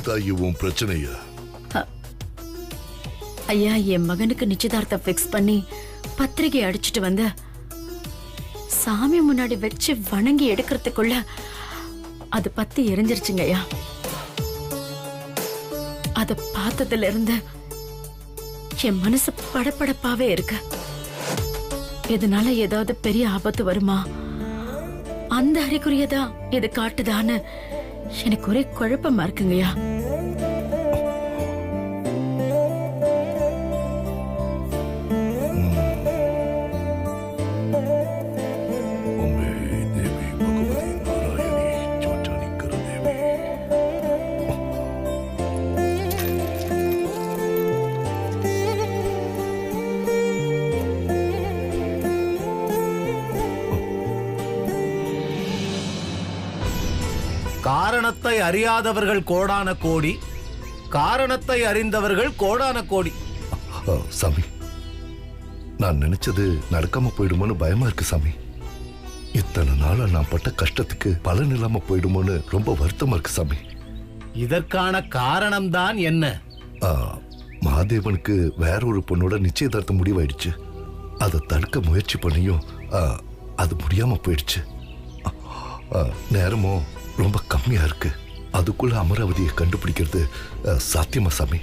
தாயி உன் பிரச்சனைய? ஐயா, என் மகனுக்கு நிச்சயதார்த்தம் பிக்ஸ் பண்ணி பத்திரிகை அடிச்சிட்டு வந்த சாமி முன்னாடி வச்சு வணங்கி எடுக்கிறதுக்குள்ள அது பத்தி எரிஞ்சிருச்சுங்க ஐயா. அத பார்த்ததுல இருந்து என் மனசு படபடப்பாவே இருக்கு. இதனால ஏதாவது பெரிய ஆபத்து வருமா, அந்த அறிகுறியதான் இது காட்டுதான்னு எனக்கு ஒரே குழப்பமா இருக்குங்கய்யா. காரணத்தை அறியாதவர்கள் கோடான கோடி, காரணத்தை அறிந்தவர்கள் கோடான கோடி. சாமி, நான் நினைச்சது நடக்காம போயிடுமோன்னு பயமா இருக்கு சாமி. இத்தனை நாளா நான் பட்ட கஷ்டத்துக்கு பலன் இல்லாம போயிடுமோன்னு ரொம்ப வருத்தமா இருக்கு சாமி. இதற்கான காரணம்தான் என்ன? மகாதேவனுக்கு வேற ஒரு பொண்ணோட நிச்சயதார்த்தம் முடிவாயிடுச்சு. அதை தடுக்க முயற்சி பண்ணியும் அது முடியாம போயிடுச்சு. நேரமும் ரொம்ப கம்மியா இருக்கு. அதுக்குள்ள அமராவதியை கண்டுபிடிக்கிறது சாத்தியமா சாமி?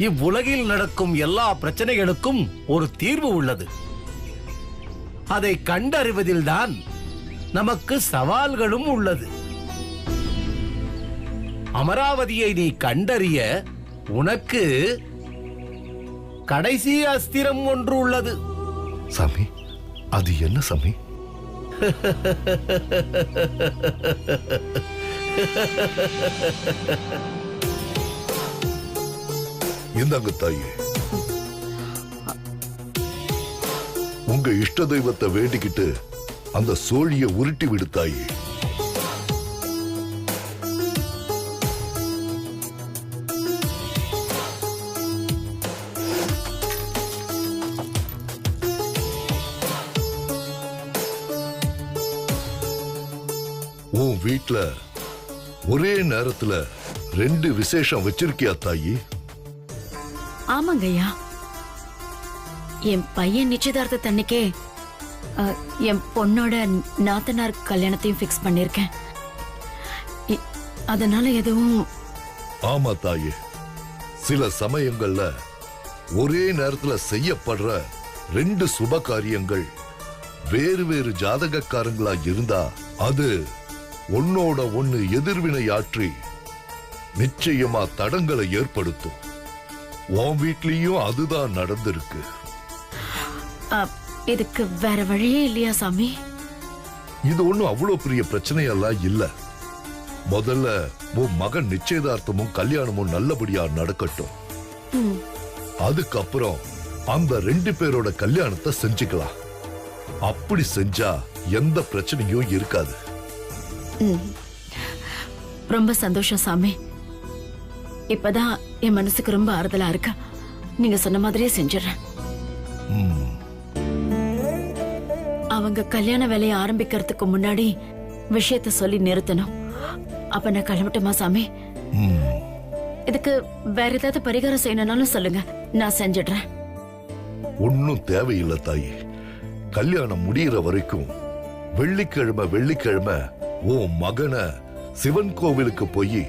இவ்வுலகில் நடக்கும் எல்லா பிரச்சனைகளுக்கும் ஒரு தீர்வு உள்ளது. அதை கண்டறிவதில்தான் நமக்கு சவால்களும் உள்ளது. அமராவதியை நீ கண்டறிய உனக்கு கடைசி அஸ்திரம் ஒன்று உள்ளது. சாமி, அது என்ன சாமி? இந்தாங்க தாயே, உங்க இஷ்ட தெய்வத்தை வேண்டிக்கிட்டு அந்த சோழிய உருட்டி விடு தாயே. உன் வீட்ல ஒரே நேரத்துல 2 விசேஷம் வச்சிருக்கியா தாயி? ஆமாங்கய்யா, என் பையன் நிச்சயதார்த்த தன்னைக்கே என் பொண்ணோட நாத்தனார் கல்யாணத்தையும் பிக்ஸ் பண்ணிருக்கேன். அதனால எதுவும். ஆமா தாயே, சில சமயங்கள்ல ஒரே நேரத்துல செய்யப்படுற 2 சுப காரியங்கள் வேறு வேறு ஜாதகக்காரங்களா இருந்தா அது ஒன்னோட ஒண்ணு எதிர்வினை ஆற்றி நிச்சயமா தடங்களை ஏற்படுத்தும். உன் வீட்லயும் அதுதான் நடந்திருக்கு. இதுக்கு வேற வழியே இல்லையா சாமி? இது ஒண்ணும் அவ்வளவு பெரிய பிரச்சனையெல்லாம் இல்ல. முதல்ல உன் மகன் நிச்சயதார்த்தமும் கல்யாணமும் நல்லபடியா நடக்கட்டும். அதுக்கப்புறம் அந்த 2 பேரோட கல்யாணத்தை செஞ்சுக்கலாம். அப்படி செஞ்சா எந்த பிரச்சனையும் இருக்காது. ரொம்ப சந்தோஷம் சாமி. இப்பதான் என் மனசுக்கு ரொம்ப ஆறுதலா இருக்கு. நீங்க சொன்ன மாதிரியே செஞ்சிடறேன். அவங்க கல்யாண வேலையை ஆரம்பிக்கிறதுக்கு முன்னாடி விஷயத்த சொல்லி நிறுத்தணும். அப்ப நான் கிளம்பட்டுமா சாமி? இதுக்கு வேற ஏதாவது பரிகாரம் செய்யணும்னாலும் சொல்லுங்க, நான் செஞ்சிடுறேன். ஒன்னும் தேவையில்லை தாயி. கல்யாணம் முடிகிற வரைக்கும் வெள்ளிக்கிழமை உன் மகனை சிவன் கோவிலுக்கு போய்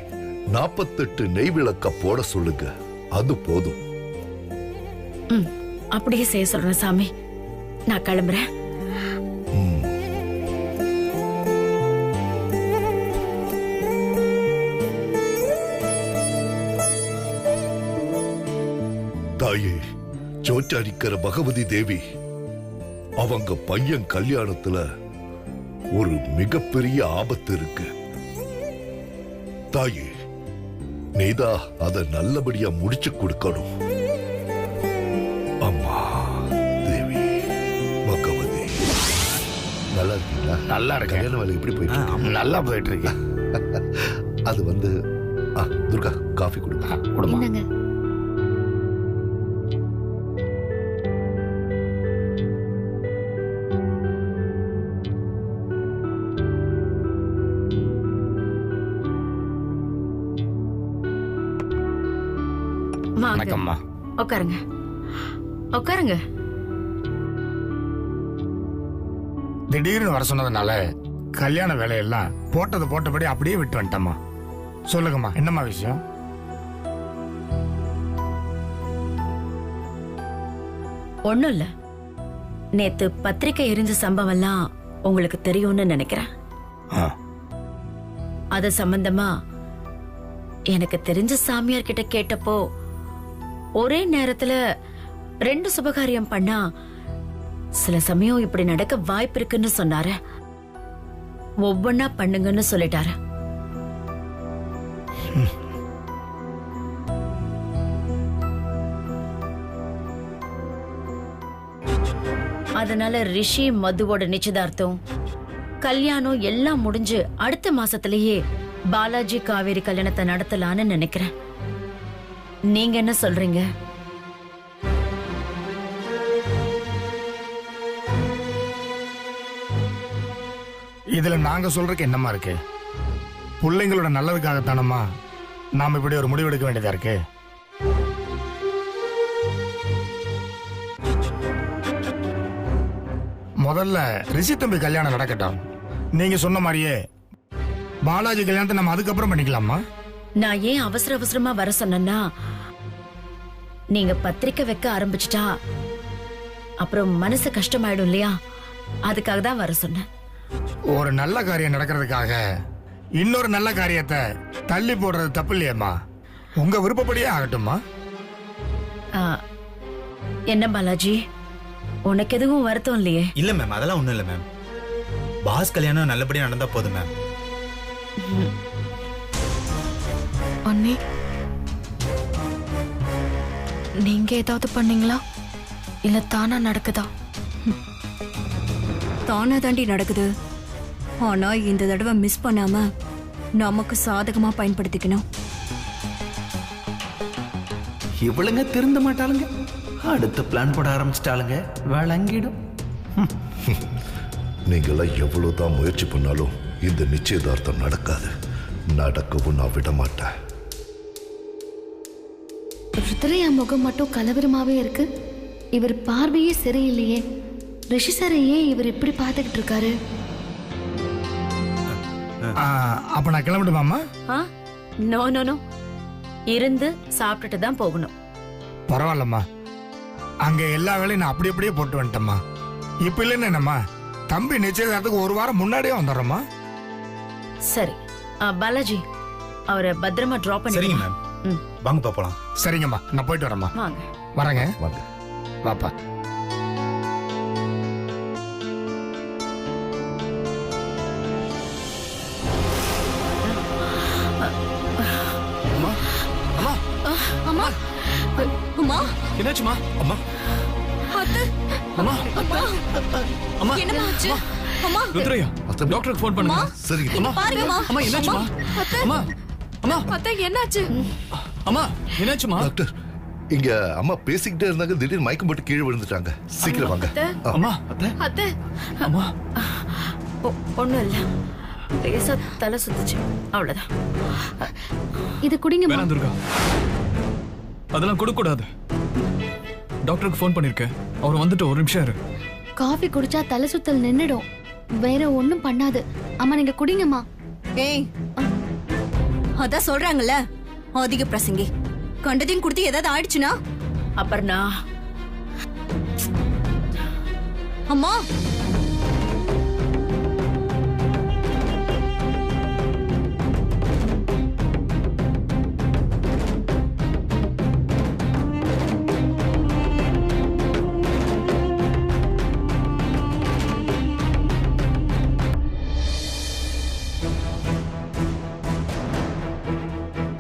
48 நெய் விளக்க போட சொல்லுங்க. அது போதும். அப்படியே செய்ய சொல்றேன் சாமி. நான் கிளம்புறேன். தாயே, சோற்றாடிக்கிற பகவதி தேவி, அவங்க பையன் கல்யாணத்துல ஒரு மிகப்பெரிய ஆபத்து இருக்கு. தாயே, நீதா அத நல்லபடியா முடிச்சு கொடுக்கணும். அம்மா தேவி பகவதி. நல்லா இருக்கீங்களா? நல்லா இருக்கு. கல்யாண வேலை எப்படி போயிட்டு இருக்கு? நல்லா போயிட்டு இருக்கு. அது துர்கா, காஃபி கொடுங்க. கொடுங்க. வாங்க வணக்கம்மா. உட்காருங்க உட்காருங்க. திடீர்னு வர சொன்னதுனால கல்யாண வேலையெல்லாம் போட்டபடி அப்படியே விட்டு வந்துட்டம்மா. சொல்லுங்கம்மா, என்னம்மா விஷயம்? ஒண்ணும் இல்ல, நேத்து பத்திரிக்கை எரிஞ்ச சம்பவம் எல்லாம் உங்களுக்கு தெரியும்னு நினைக்கிறேன். ஆ, அது சம்பந்தமா எனக்கு தெரிஞ்ச சாமியார் கிட்ட கேட்டப்போ ஒரே நேரத்துல 2 சுபகாரியம் பண்ணா சில சமயம் இப்படி நடக்க வாய்ப்பு இருக்குன்னு சொன்னாரு. ஒவ்வொன்னா பண்ணுங்கன்னு சொல்லிட்டாரு. அதனால ரிஷி மதுவோட நிச்சயதார்த்தம், கல்யாணம் எல்லாம் முடிஞ்சு அடுத்த மாசத்திலேயே பாலாஜி காவேரி கல்யாணத்தை நடத்தலான்னு நினைக்கிறேன். நீங்க என்ன சொல்றீங்க? இதுல நாங்க சொல்றதுக்கு என்னம்மா இருக்கு? பிள்ளைங்களோட நல்லதுக்காகத்தானம்மா நாம இப்படி ஒரு முடிவு எடுக்க வேண்டியதா இருக்கு. முதல்ல ரிஷி தம்பி கல்யாணம் நடக்கட்டும். நீங்க சொன்ன மாதிரியே பாலாஜி கல்யாணத்தை நம்ம அதுக்கப்புறம் பண்ணிக்கலாமா? நான் ஏன் அவசர அவசரமா வர சொன்னேன்னா, நீங்க பத்திரிக்கை வைக்க ஆரம்பிச்சிட்டா அப்புறம் மனசு கஷ்டமாயிடும் இல்லையா, அதுக்காக தான் வர சொன்னேன். ஒரு நல்ல காரியம் நடக்கிறதுக்காக இன்னொரு நல்ல காரியத்தை தள்ளி போடுறது தப்பு இல்லையம்மா. உங்க விருப்பப்படியே ஆகட்டும்மா. ஆ, என்ன பாலாஜி, உனக்கு எதுவும் வருத்தம் இல்லையே? இல்ல மேம், அதெல்லாம் ஒண்ணும் இல்ல மேம். பாஸ் கல்யாணம் நல்லபடியா நடந்தா போதும் மேம். அண்ணி, நீங்க ஏதாவது பண்ணீங்களா இல்ல தானா நடக்குதா? தானா தாண்டி நடக்குது. ஆனா இந்த தடவை மிஸ் பண்ணாம நமக்கு சாதகமா பயன்படுத்திக்கணும். இவளுங்க திருந்த மாட்டாளுங்க. அடுத்த பிளான் போட ஆரம்பிச்சிட்டாளுங்க. வழங்கிடும். நீங்களாம் எவ்வளவுதான் முயற்சி பண்ணாலும் இந்த நிச்சயதார்த்தம் நடக்காது. நடக்கவும் நான் விட மாட்டேன். ருத்ரையா முகம் மட்டும் கலவரமாவே இருக்கு. இவர் பார்வையே சரியில்லையே. ரிஷி சாரை ஏன் இவர் இப்படி பார்த்துக்கிட்டு இருக்காரு? அப்ப நான் கிளம்பிடுமாமா? நோ நோ நோ, இருந்து சாப்பிட்டுட்டு தான் போகணும். பரவாயில்லம்மா, அங்க எல்லா வேலையும் நான் அப்படியே போட்டு வந்துட்டேம்மா. இப்ப இல்லைன்னு என்னம்மா, தம்பி நிச்சயதார்த்தத்துக்கு ஒரு வாரம் முன்னாடியே வந்துடுறோம்மா. சரி பாலாஜி, அவரை பத்திரமா டிராப் சரிங்க பண்ணி. மேம், வாங்க போலாம். சரிங்கம்மா, நான் போயிட்டு வரேம்மா. வாங்க. வரேங்க. வாங்க. வாப்பா. அம்மா, அம்மா, என்னாச்சுமா? அம்மா, அத்தை, அம்மா, அம்மா, என்னம்மா ஆச்சு? அம்மா, ருத்ரையா, அத்தை, டாக்டருக்கு ஃபோன் பண்ணுங்க. சரி. அம்மா, பாருங்கம்மா. அம்மா, என்னாச்சுமா? அம்மா, அம்மா, அத்தை, என்னாச்சு? அம்மா, என்னாச்சுமா? டாக்டர், இங்க அம்மா பேசிக்கிட்டே இருந்தாங்க, திடீர்னு மயக்கம் போட்டு கீழே விழுந்துட்டாங்க. சீக்கிரம் வாங்க. அம்மா, அத்தை, அத்தை, அம்மா, ஒண்ணும் இல்ல, லேசா தலை சுத்துச்சு, அவ்வளவுதான். இது குடிங்கம்மா. வேணாம் துர்கா, அதெல்லாம் கொடுக்க கூடாது. டாக்டருக்கு ஃபோன் பண்ணிருக்கேன், அவர் வந்துட்டு ஒரு நிமிஷம் இரு. காஃபி குடிச்சா தலை சுத்தல் நின்னுடும். வேற ஒண்ணும் பண்ணாது. அம்மா நீங்க குடிங்கம்மா. ஏய், அதான் சொல்றாங்கல்ல, அதிக பிரசங்கி. கண்டதையும் கொடுத்து ஏதாவது ஆயிடுச்சுனா? அபர்ணா, அம்மா,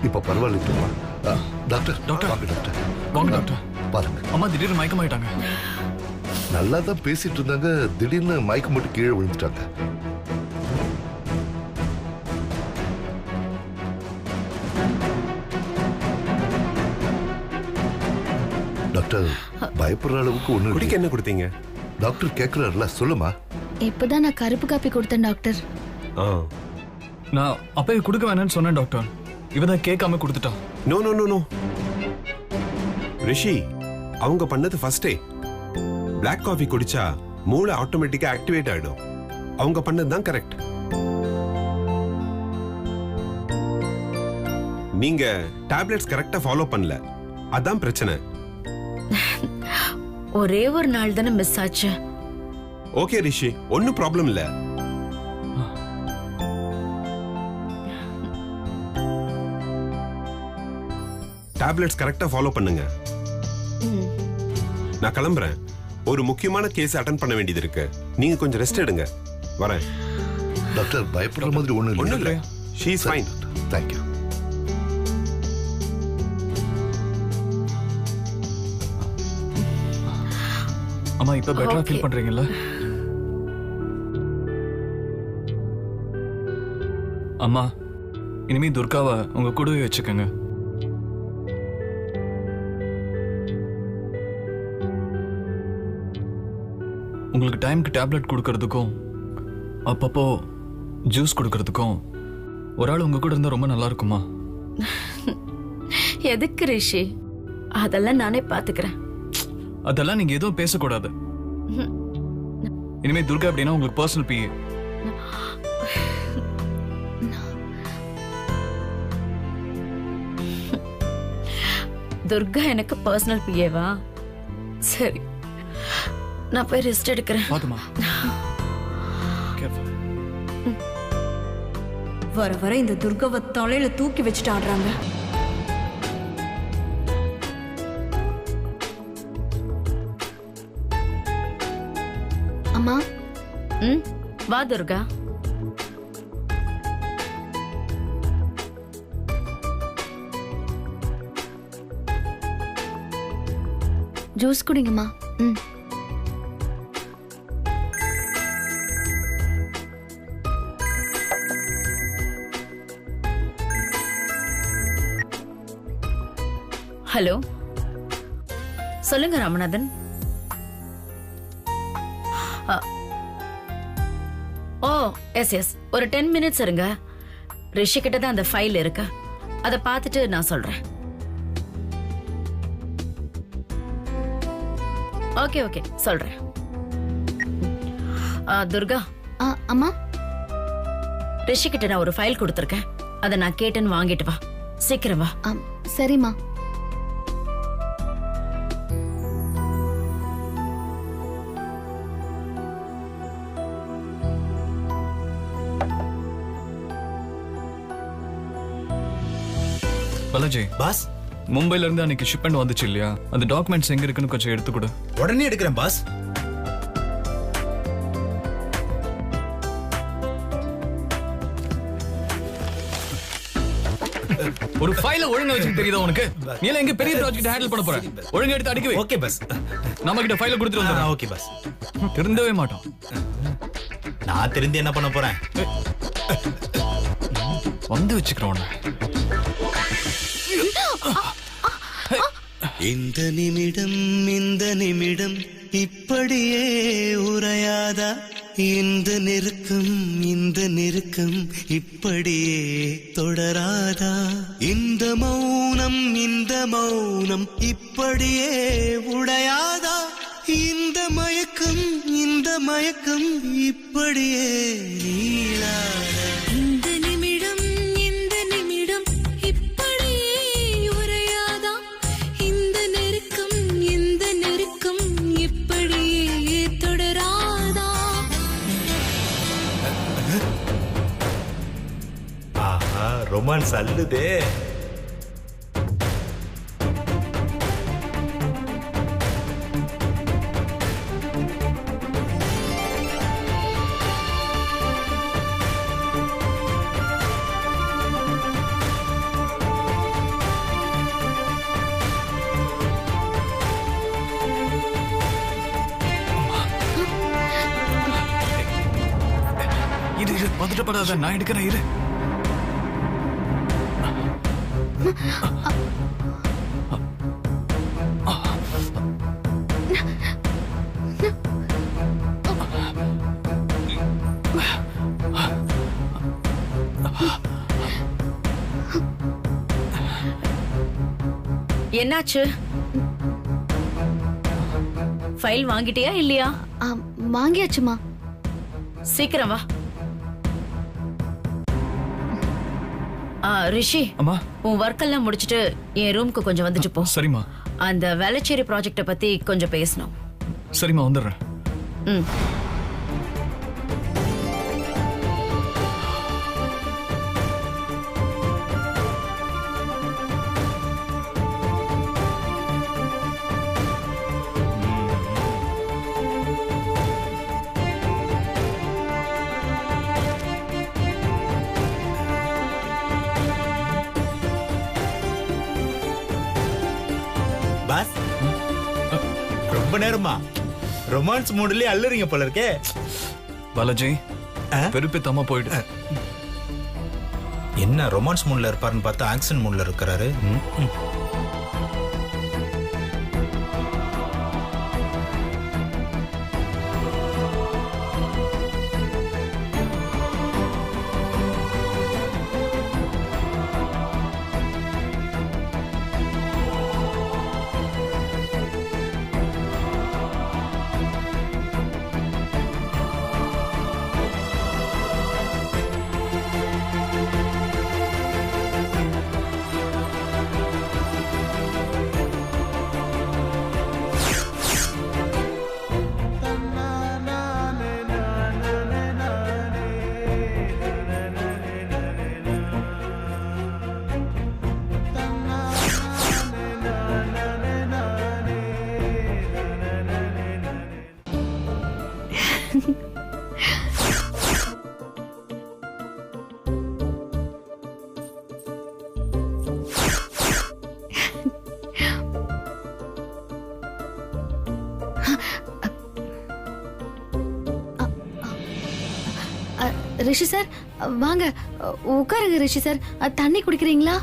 இப்ப பரவாயில்லைமா? Doctor, doctor. வாங்க டாக்டர். வாங்க டாக்டர். பாருங்க, அம்மா திடீர்னு மயக்கமாயிட்டாங்க. நல்லா தான் பேசிட்டு இருந்தாங்க, திடீர்னு மயக்கம் போட்டு கீழே விழுந்துட்டாங்க. டாக்டர், பயப்படுற அளவுக்கு ஒண்ணு குடிக்க என்ன கொடுத்தீங்க? டாக்டர் கேக்குறாருல, சொல்லுமா. இப்பதான் நான் கருப்பு காப்பி கொடுத்தேன் டாக்டர். நான் அப்பவே கொடுக்க வேணாம்னு சொன்னேன் டாக்டர். இவதான் கேட்காம கொடுத்துட்டான். நோ நோ நோ நோ, ரிஷி அவங்க பண்ணது ஃபர்ஸ்டே. பிளாக் காஃபி குடிச்சா மூளை ஆட்டோமேட்டிக்கா ஆக்டிவேட் ஆயிடும். அவங்க பண்ணது தான் கரெக்ட். நீங்க டேப்லெட்ஸ் கரெக்டா ஃபாலோ பண்ணல, அதான் பிரச்சனை. ஒரே ஒரு நாள் தானே மிஸ் ஆச்சு. ஓகே ரிஷி, ஒன்னும் ப்ராப்ளம் இல்ல. டேப்லெட்ஸ் கரெக்டா ஃபாலோ பண்ணுங்க. நான் கிளம்புறேன். ஒரு முக்கியமான கேஸ் அட்டெண்ட் பண்ண வேண்டியது இருக்கு. நீங்க கொஞ்சம் ரெஸ்ட் எடுங்க. வரேன். டாக்டர் பயப்படுற மாதிரி ஒண்ணும் இல்ல. She is fine. தேங்க்யூ. அம்மா இப்ப பெட்டரா ஃபீல் பண்றீங்கல்ல? அம்மா இனிமே துர்காவை உங்க கூடவே வச்சுக்கோங்க. உங்களுக்கு டைம்க்கு டேப்லெட் கொடுக்கறதுக்கும் அப்பப்போ ஜூஸ் கொடுக்கறதுக்கும் ஒரு ஆள் உங்க கூட இருந்தா ரொம்ப நல்லா இருக்குமா? எதுக்கு ரிஷி? அதெல்லாம் நானே பாத்துக்கிறேன். அதெல்லாம் நீங்க எதுவும் பேசக்கூடாது. இனிமே துர்கா அப்படின்னா உங்களுக்கு பர்சனல் பிஏ. துர்கா எனக்கு பர்சனல் பிஏவா? சரி, நான் போய் ரெஸ்ட் எடுக்கிறேன். பாத்துமா. வர வர இந்த துர்காவை தலையில தூக்கி வச்சுட்டு ஆடுறாங்க. அம்மா. வா துர்கா. ஜூஸ் குடிங்கம்மா. ஹலோ, சொல்லுங்க ராமநாதன். ஓ எஸ் எஸ், ஒரு 10 மினிட்ஸ் இருங்க. ரிஷி கிட்ட தான் அந்த ஃபைல் இருக்கு, அதை பார்த்துட்டு நான் சொல்றேன். ஓகே ஓகே சொல்றேன். துர்கா. அம்மா. ரிஷி கிட்ட நான் ஒரு ஃபைல் கொடுத்துருக்கேன், அதை நான் கேட்டேன்னு வாங்கிட்டு வா. சீக்கிரம் வா. சரிம்மா. பாலாஜி பாஸ், மும்பைல இருந்து அன்னைக்கு ஷிப்மெண்ட் வந்துச்சு இல்லையா? அந்த டாக்குமெண்ட்ஸ் எங்க இருக்குன்னு கொஞ்சம் எடுத்து கொடு. உடனே எடுக்கிறேன் பாஸ். ஒரு ஃபைல ஒழுங்கா வச்சுக்க தெரியுதா உனக்கு? நீ எல்லாம் எங்க பெரிய ப்ராஜெக்ட் ஹேண்டில் பண்ண போற? ஒழுங்கா எடுத்து அடிக்கவே. Okay boss. நம்ம கிட்ட ஃபைல கொடுத்துட்டு வந்தா. Okay boss. திருந்தவே மாட்டோம். நான் தெரிந்து என்ன பண்ண போறேன்? வந்து வச்சுக்கிறோம். இந்த நிமிடம் இப்படியே உரையாதா? இந்த நெருக்கம் இப்படியே தொடராதா? இந்த மௌனம் இப்படியே உடையாதா? இந்த மயக்கம் இப்படியே நீளாதா? இந்த நிமிடம் இப்படியே உரையாதா? இந்த நெருக்கம் இப்படியே தொடராதா? ஆஹா, ரொமான்ஸ் அல்லுதே. இரு பதட்டப்படாத, நான் எடுக்கிறேன். இரு. என்னாச்சு? ஃபைல் வாங்கிட்டியா இல்லையா? வாங்கியாச்சுமா. சீக்கிரம் வா. ரிஷி, அம்மா உன் ஒர்க் எல்லாம் முடிச்சிட்டு என் ரூமுக்கு கொஞ்சம் வந்துட்டு போ. சரிம்மா. அந்த வேளச்சேரி ப்ராஜெக்ட பத்தி கொஞ்சம் பேசணும். சரிம்மா, வந்துடுறேன். ம். பாஸ், ரொம்ப நேரமா ரொமான்ஸ் மூட்லயே அள்ளுறீங்க போல இருக்கே. பாலாஜி, பெருப்பித்தமா போயிடு. என்ன ரொமான்ஸ் மூட்ல இருப்பாருன்னு பார்த்தா ஆக்ஷன் மூட்ல இருக்கிறாரு. ரிஷி சார் வாங்க உட்காருங்க. ரிஷி சார் தண்ணி குடிக்கிறீங்களா?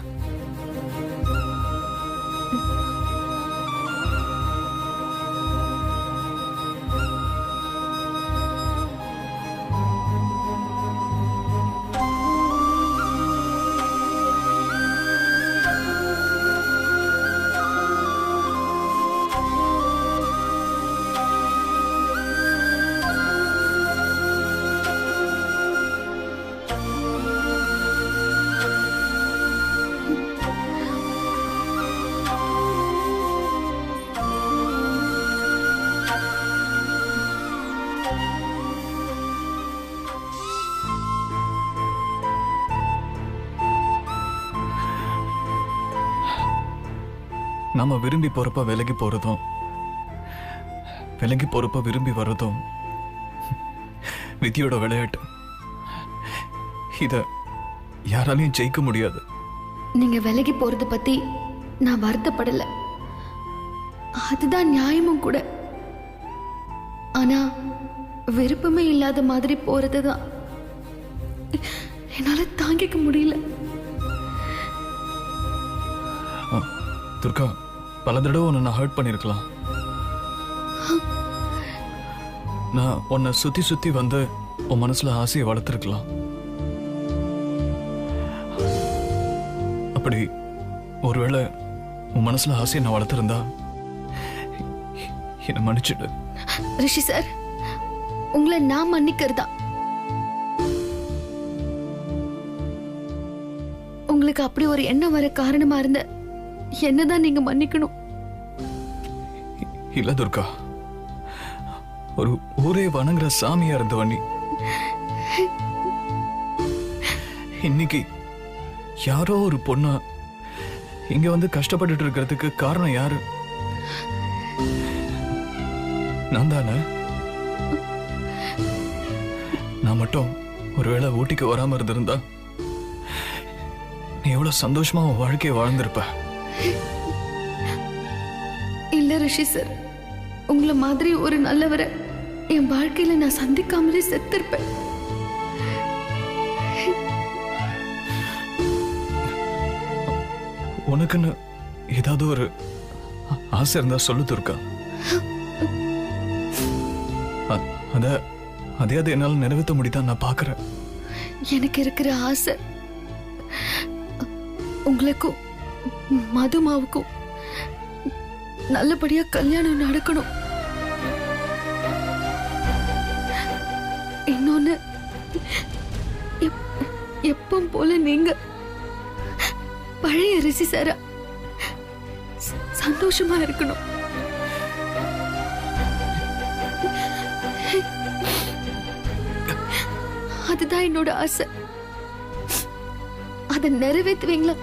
நாம விரும்பி போறப்ப விலகி போறதும், விலகி போறப்ப விரும்பி வர்றதும் விதியோட விளையாட்டு. இத யாராலையும் ஜெயிக்க முடியாது. நீங்க விலகி போறது பத்தி நான் வருத்தப்படல, அதுதான் நியாயமும் கூட. ஆனா விருப்பமே இல்லாத மாதிரி போறதுதான் என்னால தாங்கிக்க முடியல. துர்கா, பல தடவை உன்னை நான் ஹர்ட் பண்ணிருக்கலாம். நான் உன்னை சுத்தி சுத்தி வந்து உன் மனசுல ஆசையை வளர்த்திருக்கலாம். அப்படி ஒருவேளை உன் மனசுல ஆசையை நான் வளர்த்திருந்தா என்னை மன்னிச்சிடு. ரிஷி சார், உங்களை நான் மன்னிக்கிறதா? உங்களுக்கு அப்படி ஒரு எண்ணம் வர காரணமா இருந்த என்னதான் நீங்க மன்னிக்கணும். இல்ல துர்கா, ஒரு ஊரே வணங்குற சாமியா இருந்தவன் நீ. இன்னைக்கு யாரோ ஒரு பொண்ணா இங்க வந்து கஷ்டப்பட்டுட்டு இருக்கிறதுக்கு காரணம் யாரு? நான் தானே. நான் மட்டும் ஒருவேளை ஊட்டிக்கு வராம இருந்திருந்தா நீ எவ்வளவு சந்தோஷமா உன் வாழ்க்கையை வாழ்ந்திருப்ப. இல்ல ரிஷி சார், உங்களை மாதிரி ஒரு நல்லவரை என் வாழ்க்கையில நான் சந்திக்காமலே செத்திருப்பேன். உனக்குன்னு ஏதாவது ஒரு ஆசை இருந்தா சொல்லு துர்கா. அதே என்னால நிறைவேற்ற முடியுதான் நான் பாக்குறேன். எனக்கு இருக்கிற ஆசை உங்களுக்கும் மதுமாவுக்கும் நல்லபடியா கல்யாணம் நடக்கணும். இன்னொன்னு எப்பவும் போல நீங்க பழைய ரிஷி சார சந்தோஷமா இருக்கணும். அதுதான் என்னோட ஆசை. அதை நிறைவேற்றுவீங்களா?